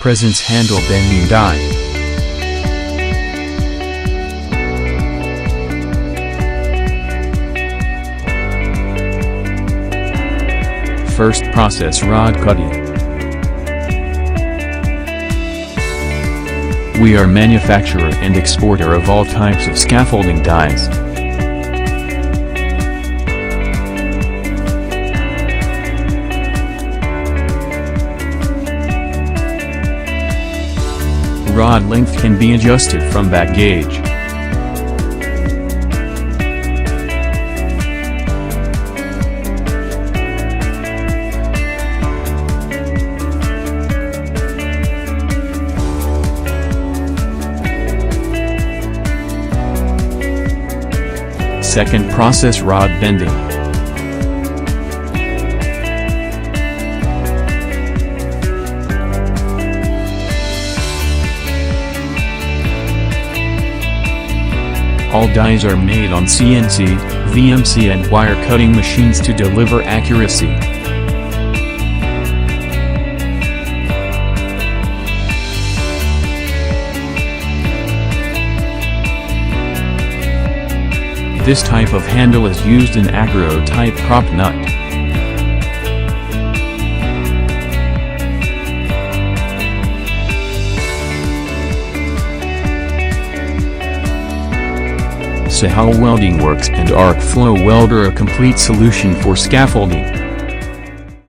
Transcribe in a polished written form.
Presence handle bending die. First process rod cutting. We are manufacturer and exporter of all types of scaffolding dies. Rod length can be adjusted from back gauge. Second process rod bending. All dies are made on CNC, VMC and wire cutting machines to deliver accuracy. This type of handle is used in acro-type prop nut. Sohal Welding Works and Arc Flow Welder, a complete solution for scaffolding.